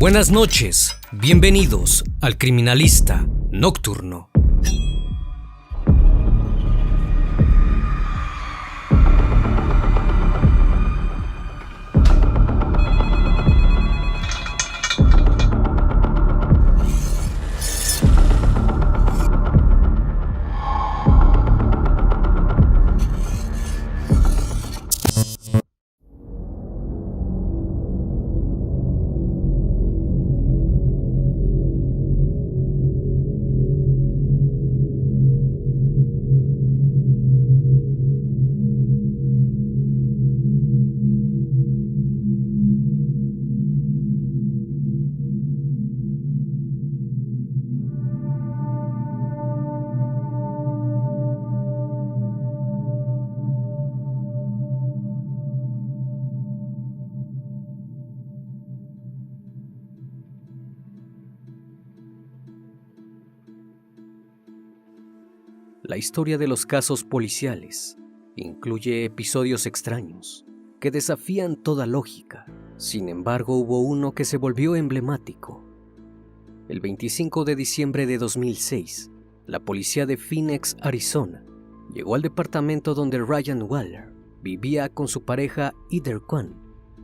Buenas noches, bienvenidos al Criminalista Nocturno. La historia de los casos policiales incluye episodios extraños que desafían toda lógica. Sin embargo, hubo uno que se volvió emblemático. El 25 de diciembre de 2006, la policía de Phoenix, Arizona, llegó al departamento donde Ryan Waller vivía con su pareja Heather Kwan.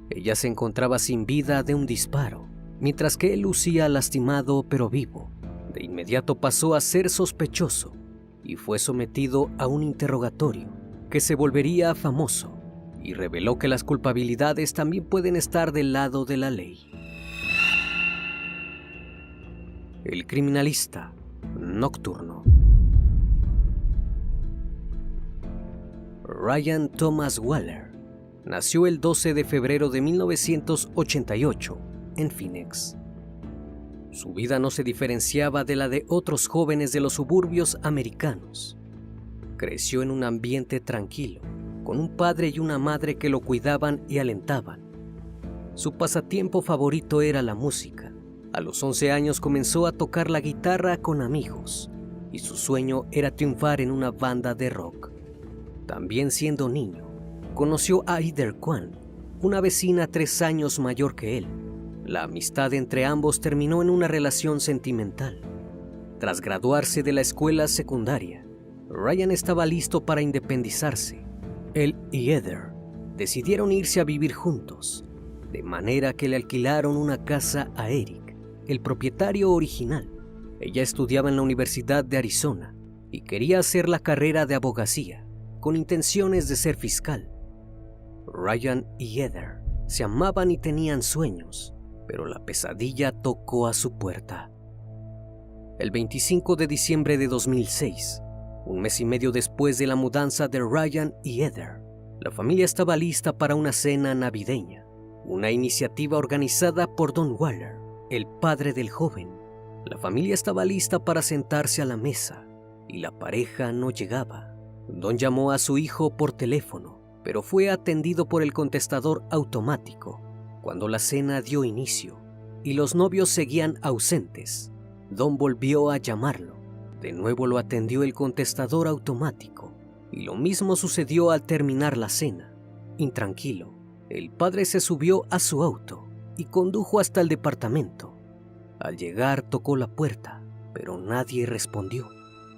Ella se encontraba sin vida de un disparo, mientras que él lucía lastimado pero vivo. De inmediato pasó a ser sospechoso y fue sometido a un interrogatorio que se volvería famoso y reveló que las culpabilidades también pueden estar del lado de la ley. El Criminalista Nocturno. Ryan Thomas Waller nació el 12 de febrero de 1988 en Phoenix. Su vida no se diferenciaba de la de otros jóvenes de los suburbios americanos. Creció en un ambiente tranquilo, con un padre y una madre que lo cuidaban y alentaban. Su pasatiempo favorito era la música. A los 11 años comenzó a tocar la guitarra con amigos, y su sueño era triunfar en una banda de rock. También siendo niño, conoció a Heather Kwan, una vecina 3 años mayor que él. La amistad entre ambos terminó en una relación sentimental. Tras graduarse de la escuela secundaria, Ryan estaba listo para independizarse. Él y Heather decidieron irse a vivir juntos, de manera que le alquilaron una casa a Eric, el propietario original. Ella estudiaba en la Universidad de Arizona y quería hacer la carrera de abogacía, con intenciones de ser fiscal. Ryan y Heather se amaban y tenían sueños, pero la pesadilla tocó a su puerta. El 25 de diciembre de 2006, un mes y medio después de la mudanza de Ryan y Heather, la familia estaba lista para una cena navideña, una iniciativa organizada por Don Waller, el padre del joven. La familia estaba lista para sentarse a la mesa y la pareja no llegaba. Don llamó a su hijo por teléfono, pero fue atendido por el contestador automático. Cuando la cena dio inicio y los novios seguían ausentes, Don volvió a llamarlo. De nuevo lo atendió el contestador automático y lo mismo sucedió al terminar la cena. Intranquilo, el padre se subió a su auto y condujo hasta el departamento. Al llegar tocó la puerta, pero nadie respondió.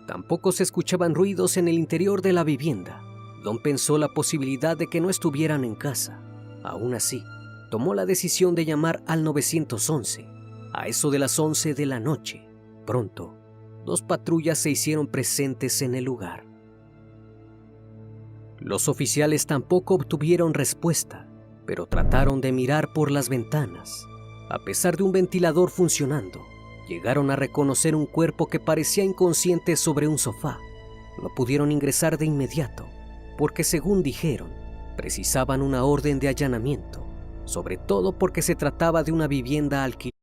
Tampoco se escuchaban ruidos en el interior de la vivienda. Don pensó la posibilidad de que no estuvieran en casa. Aún así, tomó la decisión de llamar al 911, a eso de las 11 de la noche. Pronto, 2 patrullas se hicieron presentes en el lugar. Los oficiales tampoco obtuvieron respuesta, pero trataron de mirar por las ventanas. A pesar de un ventilador funcionando, llegaron a reconocer un cuerpo que parecía inconsciente sobre un sofá. No pudieron ingresar de inmediato, porque según dijeron, precisaban una orden de allanamiento, sobre todo porque se trataba de una vivienda alquilada.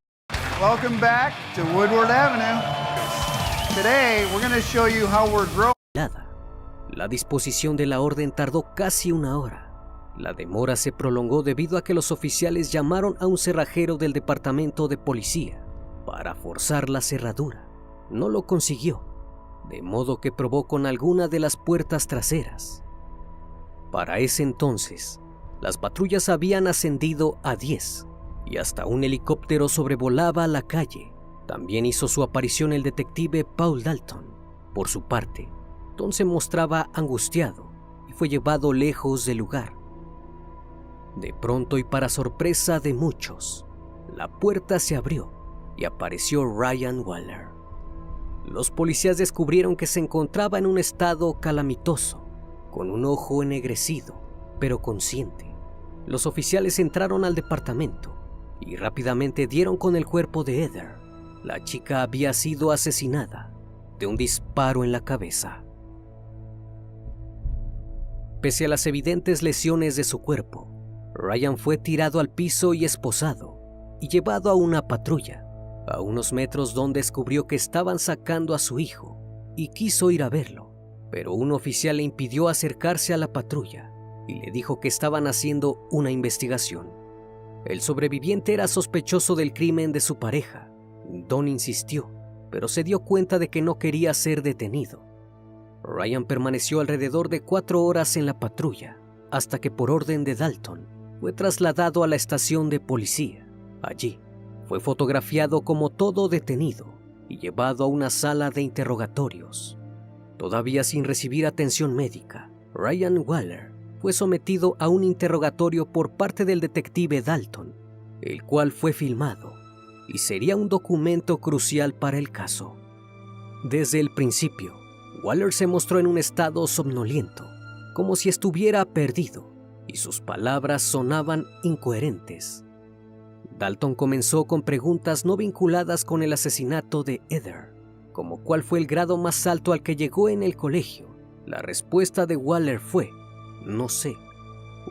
Welcome back to Woodward Avenue. Today we're going to show you how we're growing. La disposición de la orden tardó casi 1 hora. La demora se prolongó debido a que los oficiales llamaron a un cerrajero del departamento de policía para forzar la cerradura. No lo consiguió, de modo que probó con alguna de las puertas traseras. Para ese entonces, las patrullas habían ascendido a 10 y hasta un helicóptero sobrevolaba la calle. También hizo su aparición el detective Paul Dalton. Por su parte, Don se mostraba angustiado y fue llevado lejos del lugar. De pronto y para sorpresa de muchos, la puerta se abrió y apareció Ryan Waller. Los policías descubrieron que se encontraba en un estado calamitoso, con un ojo ennegrecido, pero consciente. Los oficiales entraron al departamento y rápidamente dieron con el cuerpo de Heather. La chica había sido asesinada de un disparo en la cabeza. Pese a las evidentes lesiones de su cuerpo, Ryan fue tirado al piso y esposado y llevado a una patrulla, a unos metros donde descubrió que estaban sacando a su hijo y quiso ir a verlo, pero un oficial le impidió acercarse a la patrulla y le dijo que estaban haciendo una investigación. El sobreviviente era sospechoso del crimen de su pareja. Don insistió, pero se dio cuenta de que no quería ser detenido. Ryan permaneció alrededor de 4 horas en la patrulla, hasta que por orden de Dalton fue trasladado a la estación de policía. Allí fue fotografiado como todo detenido y llevado a una sala de interrogatorios. Todavía sin recibir atención médica, Ryan Waller fue sometido a un interrogatorio por parte del detective Dalton, el cual fue filmado y sería un documento crucial para el caso. Desde el principio, Waller se mostró en un estado somnoliento, como si estuviera perdido, y sus palabras sonaban incoherentes. Dalton comenzó con preguntas no vinculadas con el asesinato de Heather, como cuál fue el grado más alto al que llegó en el colegio. La respuesta de Waller fue: no sé.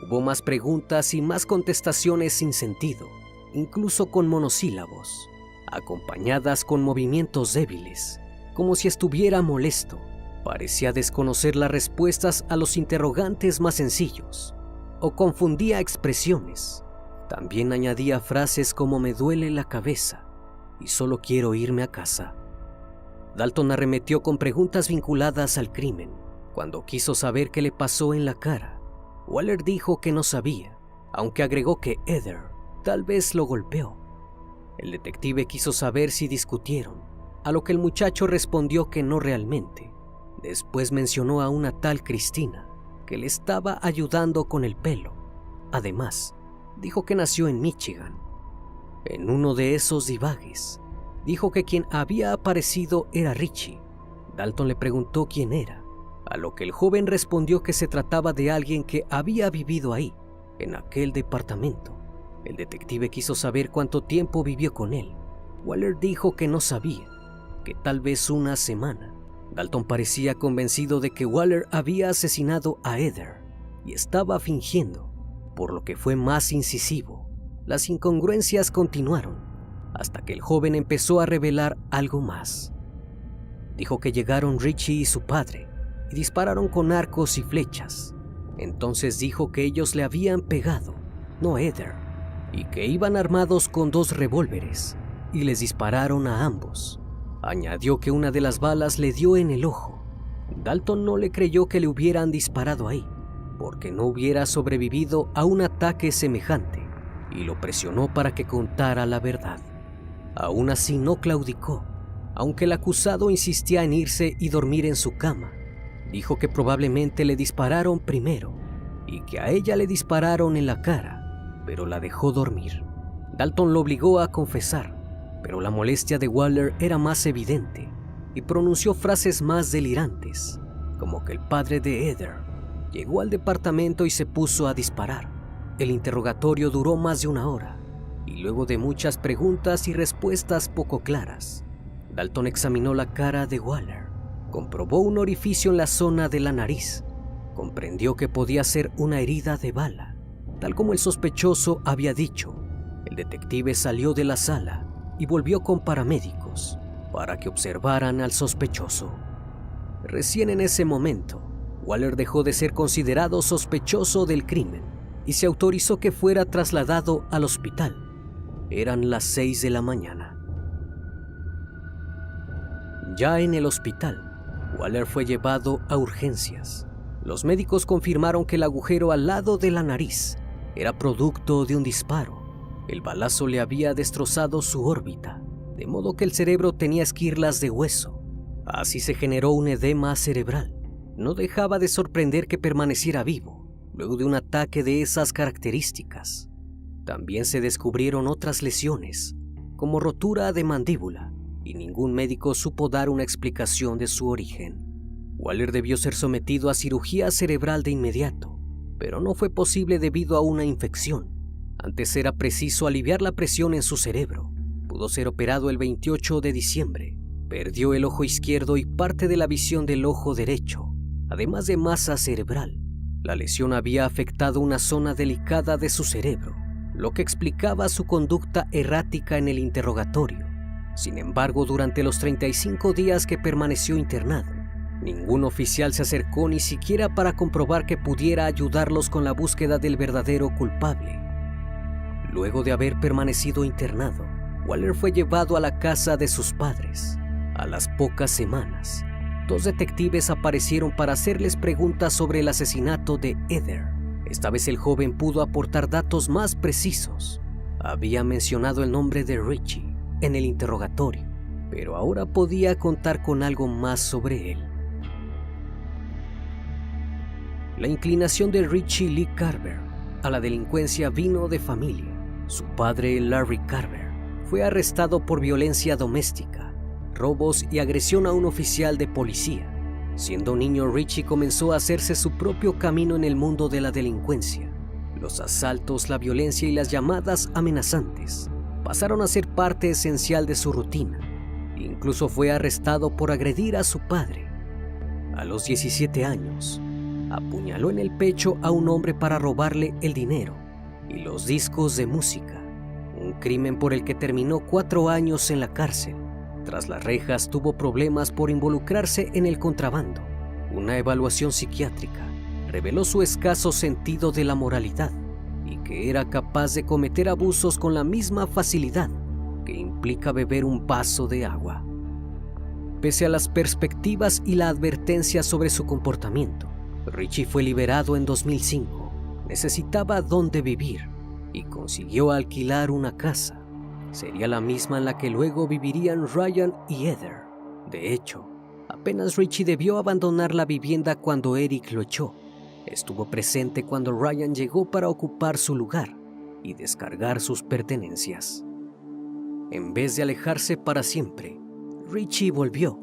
Hubo más preguntas y más contestaciones sin sentido, incluso con monosílabos, acompañadas con movimientos débiles, como si estuviera molesto. Parecía desconocer las respuestas a los interrogantes más sencillos, o confundía expresiones. También añadía frases como "me duele la cabeza" y "solo quiero irme a casa". Dalton arremetió con preguntas vinculadas al crimen. Cuando quiso saber qué le pasó en la cara, Waller dijo que no sabía, aunque agregó que Heather tal vez lo golpeó. El detective quiso saber si discutieron, a lo que el muchacho respondió que no realmente. Después mencionó a una tal Cristina, que le estaba ayudando con el pelo. Además, dijo que nació en Michigan. En uno de esos divagues, dijo que quien había aparecido era Richie. Dalton le preguntó quién era, a lo que el joven respondió que se trataba de alguien que había vivido ahí, en aquel departamento. El detective quiso saber cuánto tiempo vivió con él. Waller dijo que no sabía, que tal vez una semana. Dalton parecía convencido de que Waller había asesinado a Heather y estaba fingiendo, por lo que fue más incisivo. Las incongruencias continuaron hasta que el joven empezó a revelar algo más. Dijo que llegaron Richie y su padre y dispararon con arcos y flechas. Entonces dijo que ellos le habían pegado, no Heather, y que iban armados con 2 revólveres y les dispararon a ambos. Añadió que una de las balas le dio en el ojo. Dalton no le creyó que le hubieran disparado ahí, porque no hubiera sobrevivido a un ataque semejante, y lo presionó para que contara la verdad. Aún así no claudicó, aunque el acusado insistía en irse y dormir en su cama. Dijo que probablemente le dispararon primero y que a ella le dispararon en la cara, pero la dejó dormir. Dalton lo obligó a confesar, pero la molestia de Waller era más evidente y pronunció frases más delirantes, como que el padre de Heather llegó al departamento y se puso a disparar. El interrogatorio duró más de 1 hora y luego de muchas preguntas y respuestas poco claras, Dalton examinó la cara de Waller, comprobó un orificio en la zona de la nariz, comprendió que podía ser una herida de bala, tal como el sospechoso había dicho. El detective salió de la sala y volvió con paramédicos para que observaran al sospechoso. Recién en ese momento, Waller dejó de ser considerado sospechoso del crimen y se autorizó que fuera trasladado al hospital. Eran las 6 de la mañana. Ya en el hospital, Waller fue llevado a urgencias. Los médicos confirmaron que el agujero al lado de la nariz era producto de un disparo. El balazo le había destrozado su órbita, de modo que el cerebro tenía esquirlas de hueso. Así se generó un edema cerebral. No dejaba de sorprender que permaneciera vivo, luego de un ataque de esas características. También se descubrieron otras lesiones, como rotura de mandíbula, y ningún médico supo dar una explicación de su origen. Waller debió ser sometido a cirugía cerebral de inmediato, pero no fue posible debido a una infección. Antes era preciso aliviar la presión en su cerebro. Pudo ser operado el 28 de diciembre. Perdió el ojo izquierdo y parte de la visión del ojo derecho, además de masa cerebral. La lesión había afectado una zona delicada de su cerebro, lo que explicaba su conducta errática en el interrogatorio. Sin embargo, durante los 35 días que permaneció internado, ningún oficial se acercó ni siquiera para comprobar que pudiera ayudarlos con la búsqueda del verdadero culpable. Luego de haber permanecido internado, Waller fue llevado a la casa de sus padres. A las pocas semanas, 2 detectives aparecieron para hacerles preguntas sobre el asesinato de Heather. Esta vez el joven pudo aportar datos más precisos. Había mencionado el nombre de Richie en el interrogatorio, pero ahora podía contar con algo más sobre él. La inclinación de Richie Lee Carver a la delincuencia vino de familia. Su padre, Larry Carver, fue arrestado por violencia doméstica, robos y agresión a un oficial de policía. Siendo niño, Richie comenzó a hacerse su propio camino en el mundo de la delincuencia. Los asaltos, la violencia y las llamadas amenazantes pasaron a ser parte esencial de su rutina. Incluso fue arrestado por agredir a su padre. A los 17 años, apuñaló en el pecho a un hombre para robarle el dinero y los discos de música, un crimen por el que terminó 4 años en la cárcel. Tras las rejas tuvo problemas por involucrarse en el contrabando. Una evaluación psiquiátrica reveló su escaso sentido de la moralidad y que era capaz de cometer abusos con la misma facilidad que implica beber un vaso de agua. Pese a las perspectivas y la advertencia sobre su comportamiento, Richie fue liberado en 2005. Necesitaba dónde vivir y consiguió alquilar una casa. Sería la misma en la que luego vivirían Ryan y Heather. De hecho, apenas Richie debió abandonar la vivienda cuando Eric lo echó. Estuvo presente cuando Ryan llegó para ocupar su lugar y descargar sus pertenencias. En vez de alejarse para siempre, Richie volvió.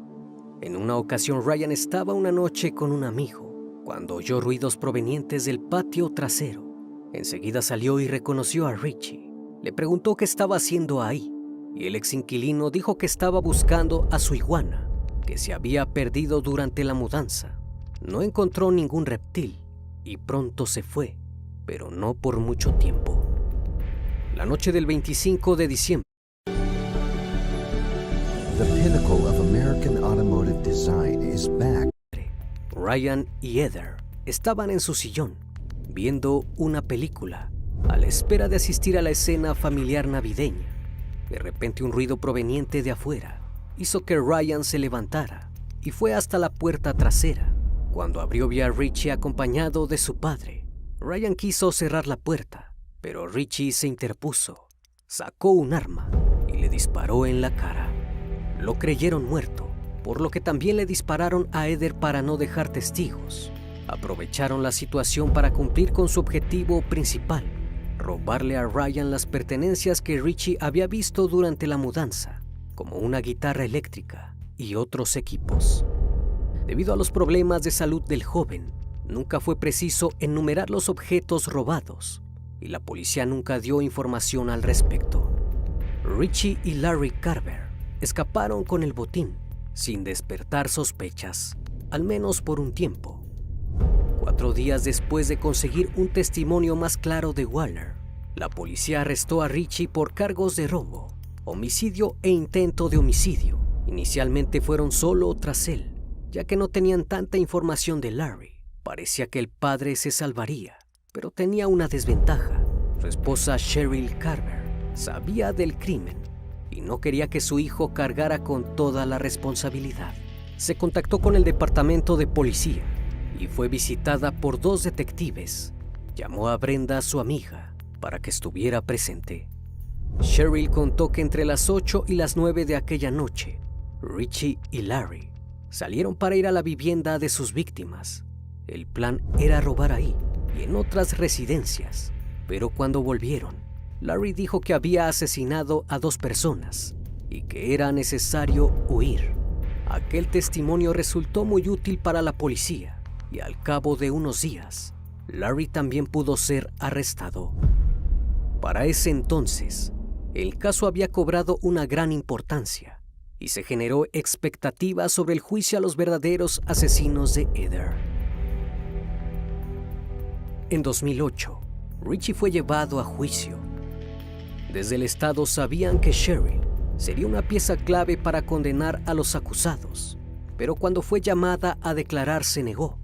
En una ocasión, Ryan estaba una noche con un amigo cuando oyó ruidos provenientes del patio trasero. Enseguida salió y reconoció a Richie. Le preguntó qué estaba haciendo ahí, y el ex inquilino dijo que estaba buscando a su iguana, que se había perdido durante la mudanza. No encontró ningún reptil y pronto se fue, pero no por mucho tiempo. La noche del 25 de diciembre, The pinnacle of American automotive design is back. Ryan y Heather estaban en su sillón, viendo una película, a la espera de asistir a la escena familiar navideña. De repente, un ruido proveniente de afuera hizo que Ryan se levantara y fue hasta la puerta trasera. Cuando abrió, vio a Richie acompañado de su padre. Ryan quiso cerrar la puerta, pero Richie se interpuso, sacó un arma y le disparó en la cara. Lo creyeron muerto, por lo que también le dispararon a Heather para no dejar testigos. Aprovecharon la situación para cumplir con su objetivo principal: robarle a Ryan las pertenencias que Richie había visto durante la mudanza, como una guitarra eléctrica y otros equipos. Debido a los problemas de salud del joven, nunca fue preciso enumerar los objetos robados y la policía nunca dio información al respecto. Richie y Larry Carver escaparon con el botín sin despertar sospechas, al menos por un tiempo. 4 días después de conseguir un testimonio más claro de Waller, la policía arrestó a Richie por cargos de robo, homicidio e intento de homicidio. Inicialmente fueron solo tras él, ya que no tenían tanta información de Larry. Parecía que el padre se salvaría, pero tenía una desventaja. Su esposa Cheryl Carver sabía del crimen y no quería que su hijo cargara con toda la responsabilidad. Se contactó con el departamento de policía y fue visitada por 2 detectives. Llamó a Brenda, su amiga, para que estuviera presente. Cheryl contó que entre las 8 y las 9 de aquella noche, Richie y Larry salieron para ir a la vivienda de sus víctimas. El plan era robar ahí y en otras residencias, pero cuando volvieron, Larry dijo que había asesinado a 2 personas y que era necesario huir. Aquel testimonio resultó muy útil para la policía y al cabo de unos días, Larry también pudo ser arrestado. Para ese entonces, el caso había cobrado una gran importancia y se generó expectativa sobre el juicio a los verdaderos asesinos de Heather. En 2008, Richie fue llevado a juicio. Desde el estado sabían que Cheryl sería una pieza clave para condenar a los acusados, pero cuando fue llamada a declarar se negó.